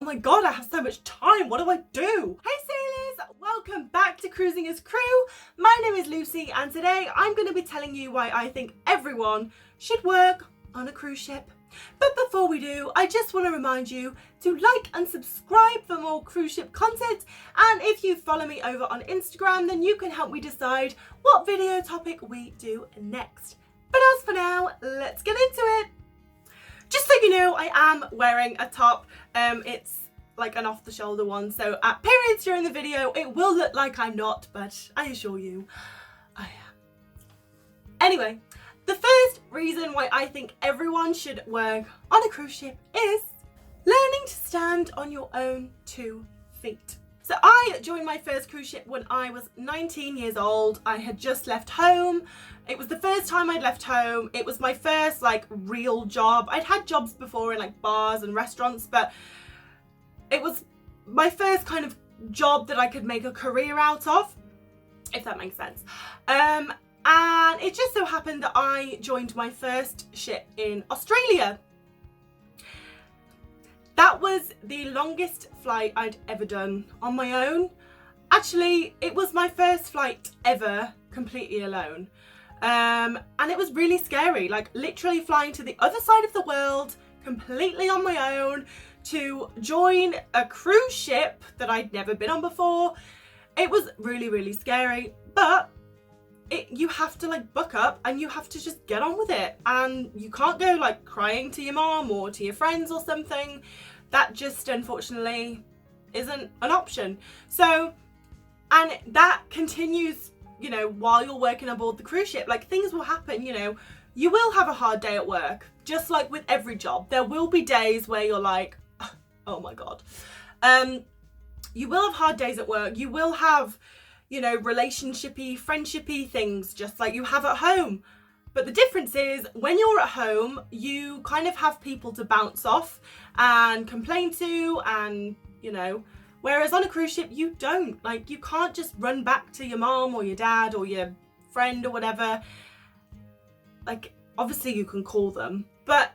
my god, I have so much time, what do I do? Hey sailors, welcome back to Cruising as Crew. My name is Lucy and today I'm going to be telling you why I think everyone should work on a cruise ship. But before we do, I just want to remind you to like and subscribe for more cruise ship content, and if you follow me over on Instagram then you can help me decide what video topic we do next. But as for now, let's get into it. Just so you know, I am wearing a top. It's like an off-the-shoulder one, so at periods during the video it will look like I'm not, but I assure you, I am. Anyway, the first reason why I think everyone should work on a cruise ship is learning to stand on your own 2 feet. So I joined my first cruise ship when I was 19 years old. I had just left home. It was the first time I'd left home. It was my first like real job. I'd had jobs before in like bars and restaurants, but it was my first kind of job that I could make a career out of, if that makes sense. And it just so happened that I joined my first ship in Australia. That was the longest flight I'd ever done on my own. Actually, it was my first flight ever completely alone. And it was really scary, like literally flying to the other side of the world completely on my own to join a cruise ship that I'd never been on before. It was really, really scary, but you have to like buck up and you have to just get on with it, and you can't go like crying to your mom or to your friends or something. That just unfortunately isn't an option. So, and that continues, you know, while you're working aboard the cruise ship. Like things will happen, you know, you will have a hard day at work, just like with every job. There will be days where you're like, oh my god. You will have hard days at work. You will have, you know, relationshipy, friendshipy things just like you have at home. But the difference is when you're at home, you kind of have people to bounce off and complain to, and, you know, whereas on a cruise ship, you don't. Like, you can't just run back to your mom or your dad or your friend or whatever. Like, obviously you can call them, but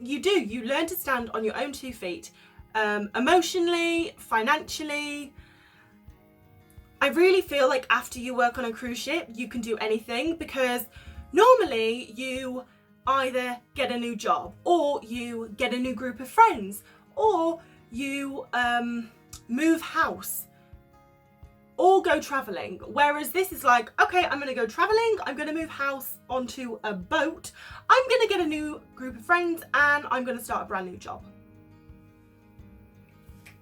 you do. You learn to stand on your own 2 feet, emotionally, financially. I really feel like after you work on a cruise ship, you can do anything, because normally you either get a new job or you get a new group of friends or you move house or go traveling. Whereas this is like, okay, I'm going to go traveling, I'm going to move house onto a boat, I'm going to get a new group of friends, and I'm going to start a brand new job.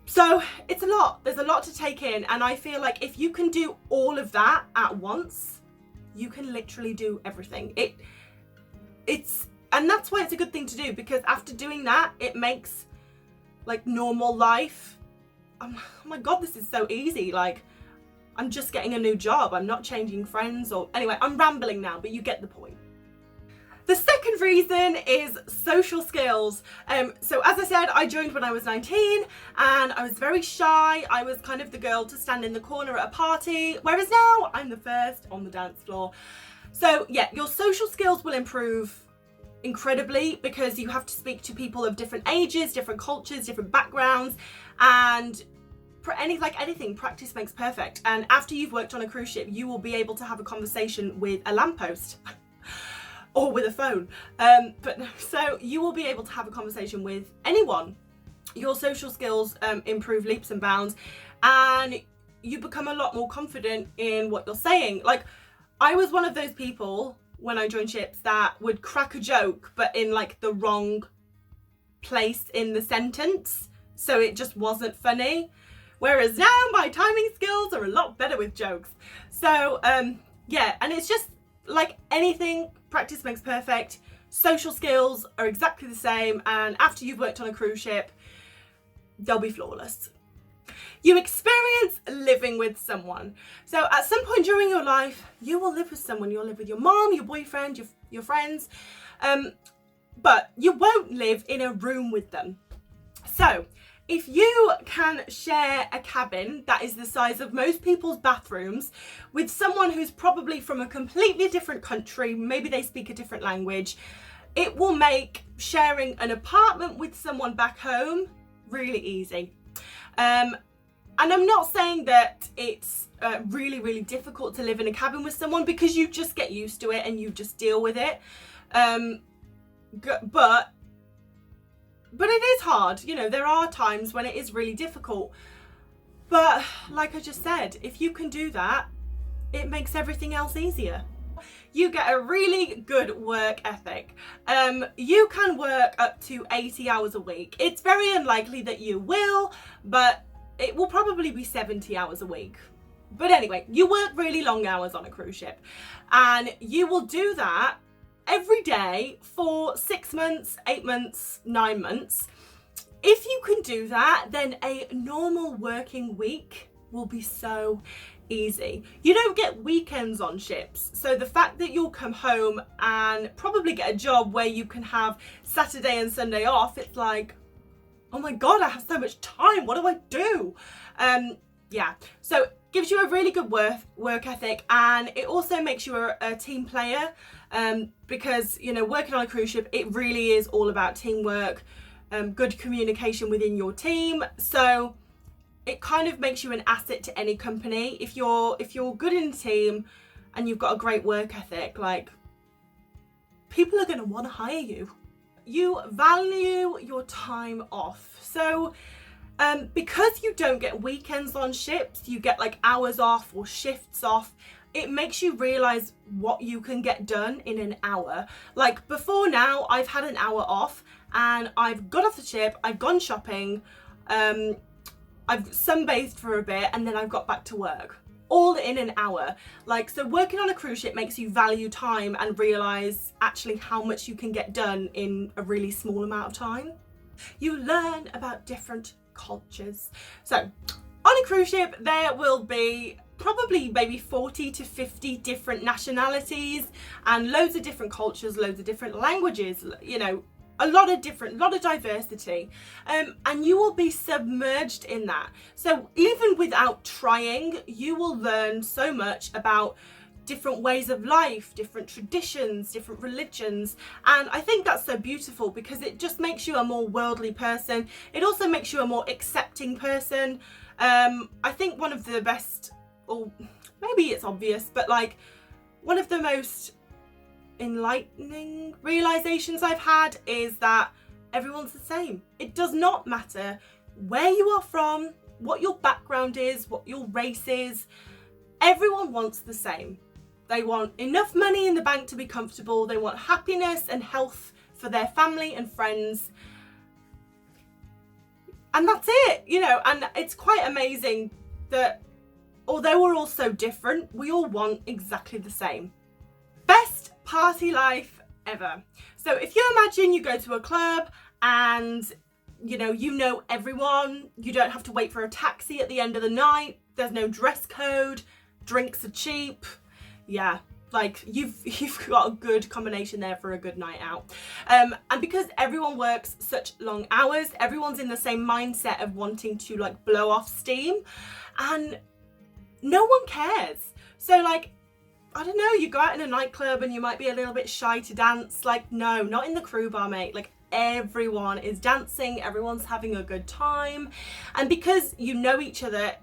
So it's a lot. There's a lot to take in, and I feel like if you can do all of that at once, you can literally do everything. And that's why it's a good thing to do, because after doing that, it makes like normal life, oh my god, this is so easy. Like, I'm just getting a new job. I'm not changing friends or, anyway, I'm rambling now, but you get the point. The second reason is social skills. So as I said, I joined when I was 19 and I was very shy. I was kind of the girl to stand in the corner at a party, whereas now I'm the first on the dance floor. So yeah, your social skills will improve incredibly, because you have to speak to people of different ages, different cultures, different backgrounds, and anything, practice makes perfect. And after you've worked on a cruise ship, you will be able to have a conversation with a lamppost. Or with a phone, so you will be able to have a conversation with anyone. Your social skills improve leaps and bounds, and you become a lot more confident in what you're saying. Like, I was one of those people when I joined ships that would crack a joke, but in like the wrong place in the sentence, so it just wasn't funny. Whereas now my timing skills are a lot better with jokes. So yeah, and it's just like anything, practice makes perfect. Social skills are exactly the same, and after you've worked on a cruise ship, they'll be flawless. You experience living with someone. So at some point during your life, you will live with someone. You'll live with your mom, your boyfriend, your friends, but you won't live in a room with them. So if you can share a cabin that is the size of most people's bathrooms with someone who's probably from a completely different country, maybe they speak a different language, it will make sharing an apartment with someone back home really easy. And I'm not saying that it's really, really difficult to live in a cabin with someone, because you just get used to it and you just deal with it. But it is hard. You know, there are times when it is really difficult. But like I just said, if you can do that, it makes everything else easier. You get a really good work ethic. You can work up to 80 hours a week. It's very unlikely that you will, but it will probably be 70 hours a week. But anyway, you work really long hours on a cruise ship, and you will do that every day for 6 months, 8 months, 9 months. If you can do that, then a normal working week will be so easy. You don't get weekends on ships, so the fact that you'll come home and probably get a job where you can have Saturday and Sunday off, it's like, oh my god, I have so much time, what do I do? Yeah, so gives you a really good work ethic, and it also makes you a team player, because, you know, working on a cruise ship, it really is all about teamwork, good communication within your team. So it kind of makes you an asset to any company. If you're good in a team and you've got a great work ethic, like, people are going to want to hire you. You value your time off. So because you don't get weekends on ships, you get like hours off or shifts off. It makes you realise what you can get done in an hour. Like, before now, I've had an hour off and I've got off the ship, I've gone shopping, I've sunbathed for a bit, and then I've got back to work. All in an hour. Like, so working on a cruise ship makes you value time and realise actually how much you can get done in a really small amount of time. You learn about different cultures. So on a cruise ship, there will be probably maybe 40 to 50 different nationalities and loads of different cultures, loads of different languages, you know, a lot of diversity, and you will be submerged in that. So even without trying, you will learn so much about different ways of life, different traditions, different religions, and I think that's so beautiful because it just makes you a more worldly person. It also makes you a more accepting person. I think one of the best, or maybe it's obvious, but like one of the most enlightening realizations I've had is that everyone's the same. It does not matter where you are from, what your background is, what your race is. Everyone wants the same. They want enough money in the bank to be comfortable. They want happiness and health for their family and friends. And that's it, you know, and it's quite amazing that although we're all so different, we all want exactly the same. Best party life ever. So if you imagine you go to a club and you know everyone, you don't have to wait for a taxi at the end of the night, there's no dress code, drinks are cheap. Yeah, like you've got a good combination there for a good night out. And because everyone works such long hours, everyone's in the same mindset of wanting to like blow off steam, and no one cares. So like, I don't know, you go out in a nightclub and you might be a little bit shy to dance. Like, no, not in the crew bar, mate. Like, everyone is dancing, everyone's having a good time. And because you know each other,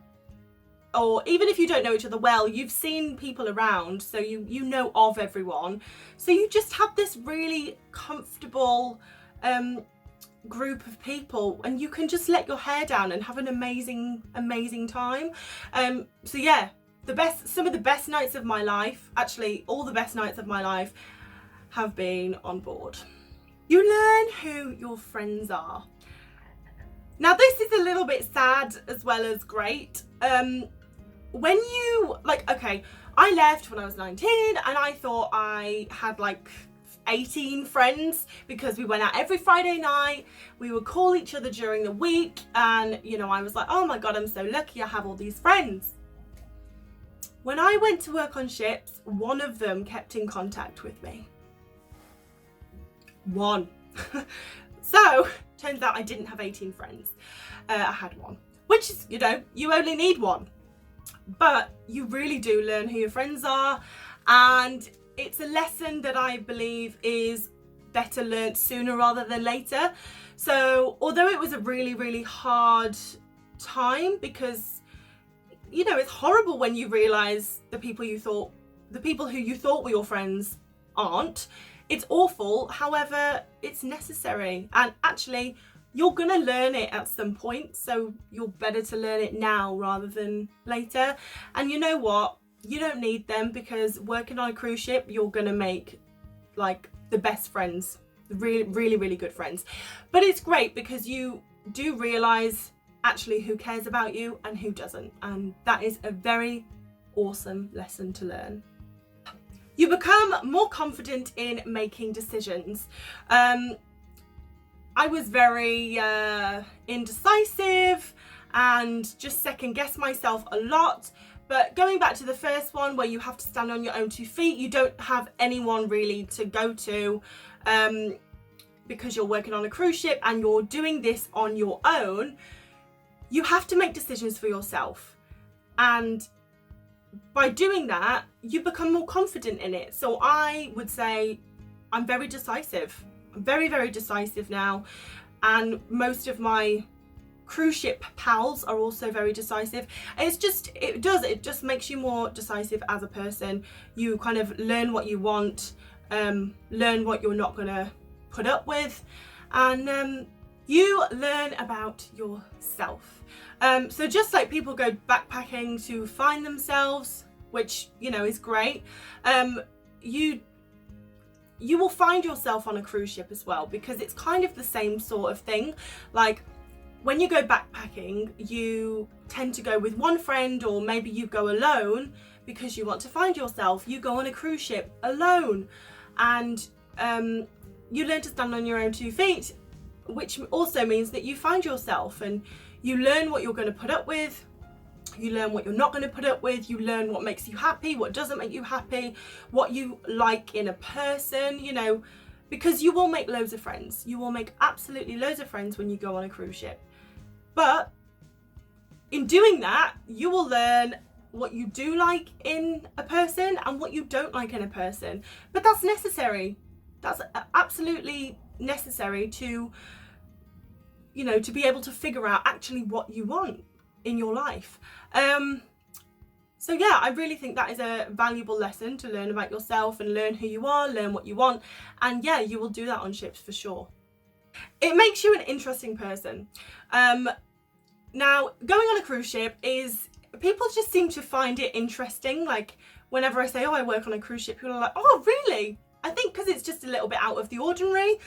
or even if you don't know each other well, you've seen people around, so you know of everyone. So you just have this really comfortable group of people, and you can just let your hair down and have an amazing time. So yeah, some of the best nights of my life, actually all the best nights of my life, have been on board. You learn who your friends are. Now this is a little bit sad as well as great. When you, like, okay, I left when I was 19 and I thought I had like 18 friends because we went out every Friday night. We would call each other during the week, and you know, I was like, oh my god, I'm so lucky I have all these friends. When I went to work on ships, one of them kept in contact with me. One. So turns out I didn't have 18 friends. I had one, which is, you know, you only need one. But you really do learn who your friends are, and it's a lesson that I believe is better learnt sooner rather than later. So although it was a really, really hard time, because, you know, it's horrible when you realize the people who you thought were your friends aren't. It's awful. However, it's necessary, and actually you're gonna learn it at some point, so you're better to learn it now rather than later. And you know what, you don't need them, because working on a cruise ship, you're gonna make like the best friends, really, really, really good friends. But it's great because you do realize actually who cares about you and who doesn't, and that is a very awesome lesson to learn. You become more confident in making decisions. I was very indecisive and just second guess myself a lot. But going back to the first one, where you have to stand on your own 2 feet, you don't have anyone really to go to, because you're working on a cruise ship and you're doing this on your own. You have to make decisions for yourself, and by doing that, you become more confident in it. So I would say I'm very decisive. I'm very, very decisive now, and most of my cruise ship pals are also very decisive. And it just makes you more decisive as a person. You kind of learn what you want, learn what you're not gonna put up with, and you learn about yourself. So just like people go backpacking to find themselves, which, you know, is great, you will find yourself on a cruise ship as well, because it's kind of the same sort of thing. Like when you go backpacking, you tend to go with one friend, or maybe you go alone because you want to find yourself. You go on a cruise ship alone, and you learn to stand on your own 2 feet, which also means that you find yourself, and you learn what you're going to put up with. You learn what you're not going to put up with. You learn what makes you happy, what doesn't make you happy, what you like in a person, you know, because you will make loads of friends. You will make absolutely loads of friends when you go on a cruise ship. But in doing that, you will learn what you do like in a person and what you don't like in a person. But that's necessary. That's absolutely necessary to, you know, to be able to figure out actually what you want in your life. So yeah, I really think that is a valuable lesson to learn about yourself and learn who you are, learn what you want, and yeah, you will do that on ships for sure. It makes you an interesting person. Now, going on a cruise ship is, people just seem to find it interesting. Like whenever I say, oh, I work on a cruise ship, people are like, oh really? I think because it's just a little bit out of the ordinary.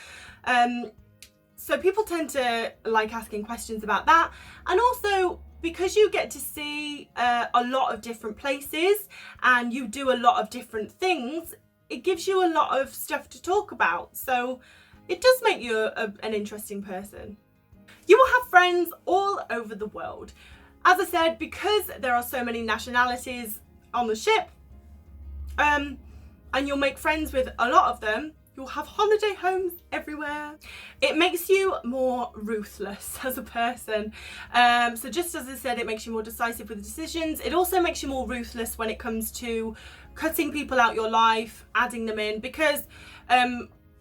So people tend to like asking questions about that, and also because you get to see a lot of different places and you do a lot of different things, it gives you a lot of stuff to talk about. So it does make you an interesting person. You will have friends all over the world. As I said, because there are so many nationalities on the ship, and you'll make friends with a lot of them, you'll have holiday homes everywhere. It makes you more ruthless as a person. So just as I said, it makes you more decisive with decisions. It also makes you more ruthless when it comes to cutting people out your life, adding them in, because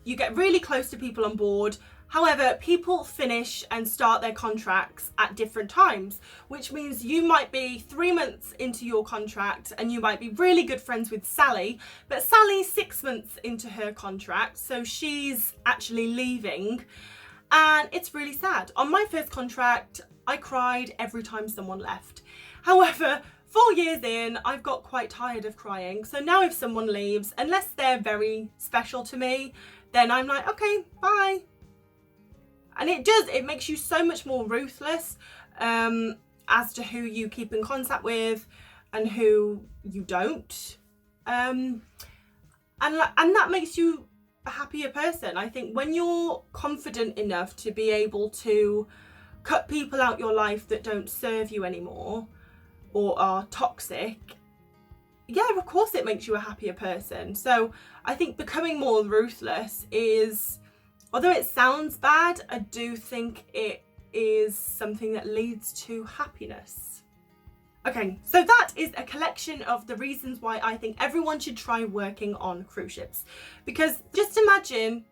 you get really close to people on board. However, people finish and start their contracts at different times, which means you might be 3 months into your contract and you might be really good friends with Sally, but Sally's 6 months into her contract, so she's actually leaving, and it's really sad. On my first contract, I cried every time someone left. However, 4 years in, I've got quite tired of crying, so now if someone leaves, unless they're very special to me, then I'm like, okay, bye. And it makes you so much more ruthless as to who you keep in contact with and who you don't. And that makes you a happier person. I think when you're confident enough to be able to cut people out your life that don't serve you anymore or are toxic, yeah, of course it makes you a happier person. So I think becoming more ruthless is, although it sounds bad, I do think it is something that leads to happiness. Okay, so that is a collection of the reasons why I think everyone should try working on cruise ships. Because just imagine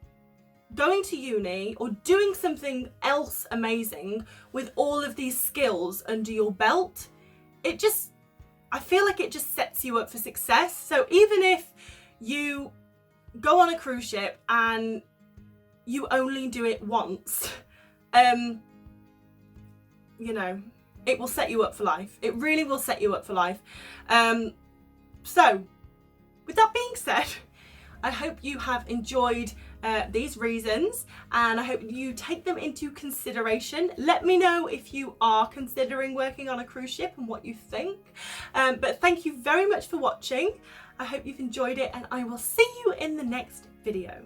going to uni or doing something else amazing with all of these skills under your belt, I feel like it just sets you up for success. So even if you go on a cruise ship and you only do it once, you know, it will set you up for life. It really will set you up for life. So with that being said, I hope you have enjoyed these reasons, and I hope you take them into consideration. Let me know if you are considering working on a cruise ship and what you think. But thank you very much for watching. I hope you've enjoyed it, and I will see you in the next video.